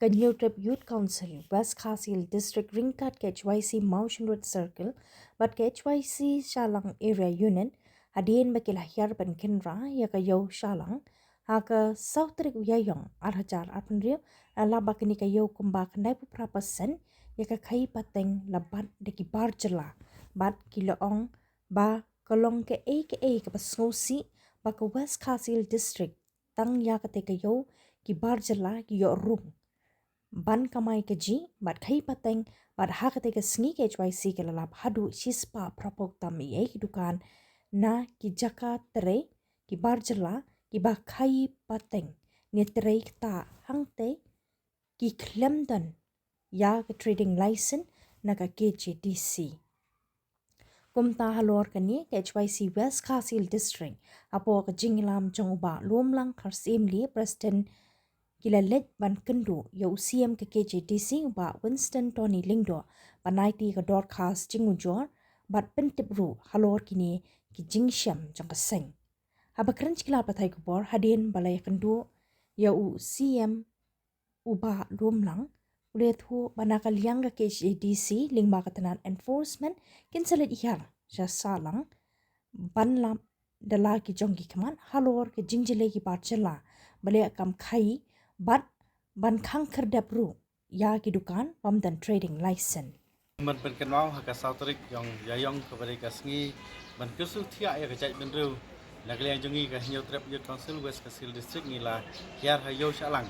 Ganyo Trip Youth Council, West Khasil District Ringkat KHYC Mountain Road Circle, but KHYC Shalang Area Union, Hadien Bakilahir Ben Kinra, Yakayo Shalang, Haka South Rik Yayong, Arhajar Apenrio, Alabakini Kayo Kumbak Naipu Prapasen, Yakakai Pateng Labat de Kibarjala, Bat Kiloong, Ba Kolong ke AKA Kapasnosi, Baka West Khasil District, Tang Yakate Kayo, Kibarjala, Yo Rum. Ban kamai keji, bat kai pateng, bat hakate ke sengi ke HYC ke lalap hadu sispa propok tami hidukan na ki jaka tere, ki barjela, ki ba kai pateng, ni tere ta hangte, ki klemdan, ya ke trading license na ka KJDC. Kumta halor kani ke HYC West Khasil District, apo ke jinglam jongba lumlang karsimli Preston Kilalet ban kendu ya UCM ke KJDC ba Winston Tony Lingdo panaiti ke Dorcas Jingujor bat pentip ru halor kini ki jingsham jang keseng. Haba kerenc kila patai kubor hadin balai kendu ya UCM uba lumlang ulet hu banakal yang ke KJDC lingba ketenan enforcement kinsalet ihar jasalang ban lam dala ki jonggi keman halor ke jingjele ki barjela balai kam khai Bat ban khang kerdap ru ya kidukan pamdan trading license. Man penkenau haka sautrik yang yayong kepada kasngi man kesu tiak ya kecai benru nakliang jungi ka Ganyo Trip Youth Council West Khasil District ngila kiar hayo shalang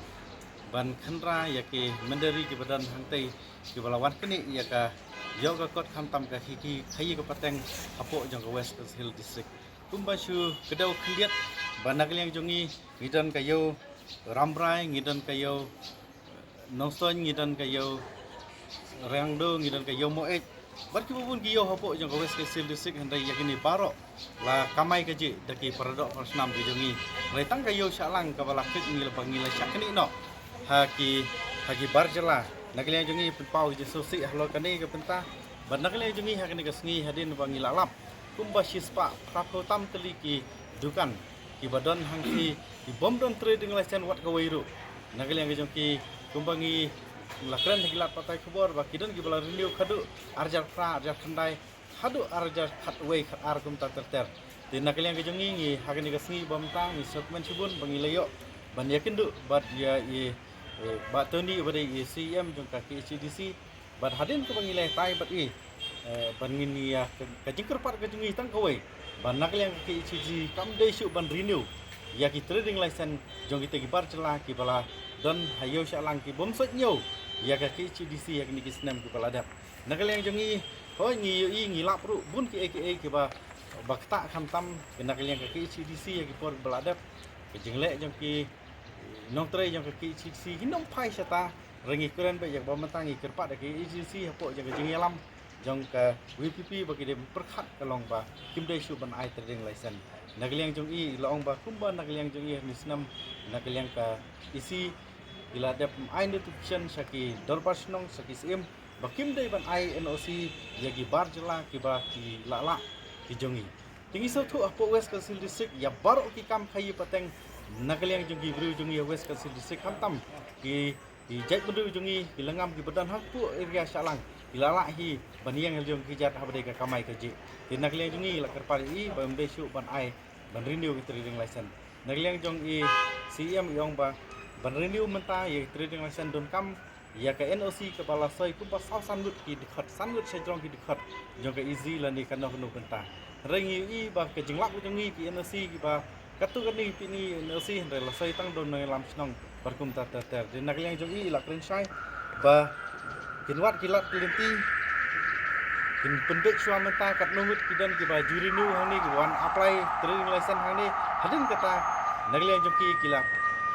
ban khandra ya ke menderi ke badan hangtai ke balawan kini ya ka yo ka kot khamtam ka hiki khayi ka pateng apo jong ka West Khasil District kumbashu kedau khliat ban nakliang jungi ngidan kayo Rambrai ngidan kayo Nongson ngidan kayo Rangdo ngidan kayo Moek barki bubun giyo hapo jong West Khasil District handai yakini baro la kamai kaji daki paradok persnam ki jongi retang kayo shalang kabala kit ngil bangila syakni no haki barjala nakliang jongi pau je sosi halo kani ke penta ban nakliang jongi hakni kasngi hadin bangila lap kumba shispa prapo tam teliki dukan ki badan hangki ki bomdon trading license wat kawairu nakaliang ke jongki kumbangi lakran hilat patai kubor bakidan ki bala renew khadu arjar pra arjar khandai khadu arjar khatway khat ar kum ta ter tin nakaliang ke jongi ngi hakani kasngi bomtang ni segmen subun bangilayo ban yakin du bat ya i bat toni bade CM jong ka KCDC bat hadin ke bangilai tai bat i ban ngini ya ka jingker pat ke jongi tang kawai ban nakliang ke KCG kam dei shu ban renew ya ki trading license jong kita gibar celah ki bala don hayo shalang ki bom sot nyo ya ka KCDC ya ni kisnam ki bala dap nakaliang jongi ho ngi ngi lap ru bun ki AKA ki ba bakta khamtam ki nakaliang ka KCDC ya ki por bala dap ki jingle jong ki nong tre jong ka KCDC ki nong pai sata rengi keren ba yak ba mantangi kerpat ki KCDC hapo jong jingi alam jong ka WPP bagi dia perkhat kalong ba kim dei shu ban ai trading license nakaliang jong i laong ba kumba nakaliang jong i nisnam nakaliang ka isi ila dep ai notification saki dorpasnong saki sim ba kim dei ban ai NOC yagi barjela ki ba ki lala ki jong i tingi so thu apo West Khasil District ya baro ki kam khayi pateng nakaliang jong i bru jong i West Khasil District kamtam ki jai bru jong i langam ki badan hakpu area shalang ilala hi baniang jong kijat habade ka kamai kaji tinakliang jong i lakar pari i bam besu ban ai ban renew trading license nakliang jong i CM yong ba ban renew menta ye trading license don kam ya ka NOC ka bala soi ku ba saw sanut ki dikhat sanut sejong ki dikhat jong ka easy lan di kana nu penta rengi i ba ka jinglak jong i ki NOC ki ba katu kani pini NOC rela soi tang don lam snong barkum ta ter nakliang jong i lakren sai ba kinwat kilat kelinti kin pendek suamenta kat nungut kidan ki baju renew hang ni wan apply trading license hang ni hadin kata nakliang jongki kila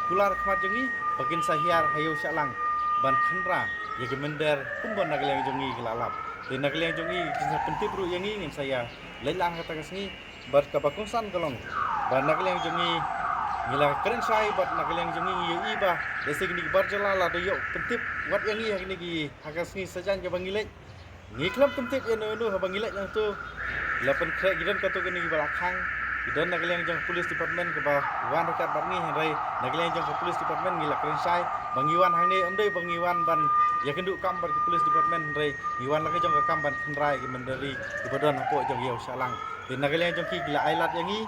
kular khmat jongi bakin sahiar hayo shalang ban khandra ya gemender kumbon nakliang jongi kilalap de nakliang jongi kisah pentip ru yang ingin saya lelang kata kasni bar kabakungsan kolong ban nakliang jongi ngila keren sai bat nakaliang jongi ngi iba desig ni barjala la do yo pentip wat yang ni ni gi hakas ni sajan ke bangilek ngi klam pentip ya no no bangilek yang tu lapan krek gidan katu kini balakhang dan nagaliang jong police department ke bah wan dekat barni hari nagaliang jong ke police department gila keren sai bangiwan hang ni ondai bangiwan ban ya kenduk kam bar ke police department hari iwan lagi jong ke kam ban kendrai ke mendari ke badan apa jong yau salang dan nagaliang jong ki gila ailat yang ni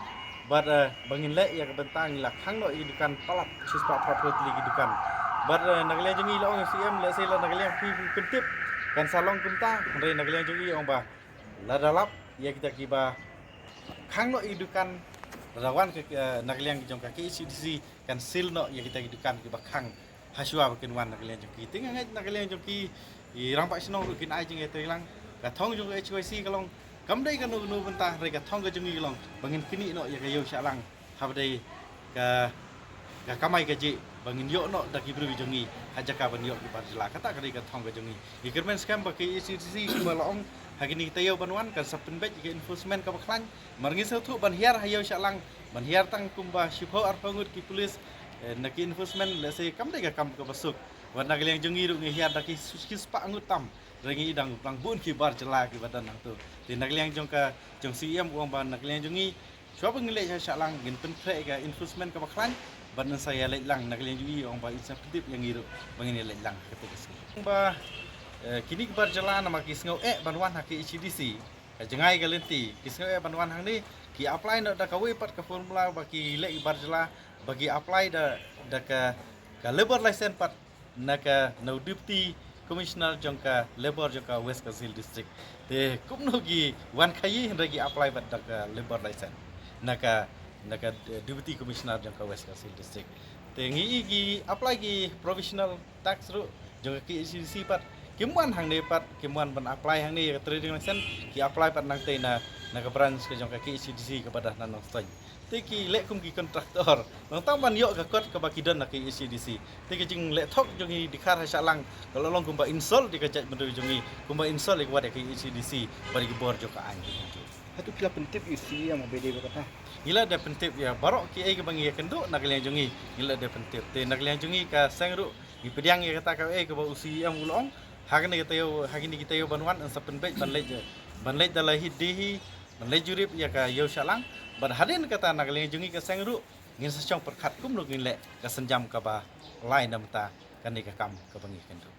bar bangin le ya ke bentang gila khang no idukan palat sispa properly gidukan bar nagaliang jong ilong CM le sei la nagaliang ki kentip kan salong kunta hari nagaliang jong i ong bah la dalap ya kita kiba khang no idukan rawan ke nagaliang jong kaki CDC kan sil no ya kita idukan ke bakhang haswa bakin wan nagaliang jong ki tinga ngai nagaliang jong ki rang pak sno kin ai jing eto ilang ka thong jong HYC kalong kam dai kan no bentah re ka thong ka jong ilong bangin kini no ya ka yo salang habdai ka kamai ka ji bangin yo no daki bru jongi hajaka ban yo ki parjala kata kari ka thong ka jongi ikermen scam baki CDC ki balong hagini kita yo banwan kan sapin bet ke enforcement ka baklan marngi sautu ban hiar hayo salang ban hiar tang kumba shipho arpangut ki police naki enforcement le se kam dai ka kam ka basuk wan nagaliang jongi ru ngi hiar daki suskis pa angutam rengi idang plang bun ki bar jela ki badan nang tu ti nagaliang jong ka jong CM uang ban nagaliang jongi shop ngile salang gin pen pre ka enforcement ka baklan ban saya lek lang nagaliang jongi uang ba isa pedip yang iru bangini lek lang ketukis ba kini kebar jalan nama kisngau banwan haki HDC jengai galenti kisngau banwan hang ni ki apply nak dak kawe pat ke formula bagi lek ibar jala bagi apply dak ka labor license pat nak no deputy commissioner jongka labor jongka West Kazil district te kumno gi wan khayi ragi apply pat dak labor license nak deputy commissioner jongka West Kazil district te ngi gi apply gi provisional tax ru jongka ki HDC pat kimuan hang ni pat kimuan ban apply hang ni trading license ki apply pat nang te na ka branch ke jong ka ki ECDC kepada nanong stain te ki lek kum ki kontraktor nang tam ban yo ka kot ka bakidan na ki ECDC te ki jing lek thok jong i dikhar ha salang kalau long kumba install di ka jat mendu jong i kumba install ik wada ki ECDC bari ki bor jo ka an Hatu kila pentip isi yang bede berkata. gila da pentip ya barok ki ai ka bangi kendo nagaliang jong i gila da pentip te nagaliang jong i ka sangru i pediang ya kata ka ai ka ba usi am ulong hagini kita yo banwan an sapen bet banlej dalahi dehi banlej jurip ya ka yo salang ban hadin kata nagaliang jungi ka sangru ngin sachong perkhat kum lu ngin le ka senjam ka ba lai namta kan ni ka kam ka bangi kendo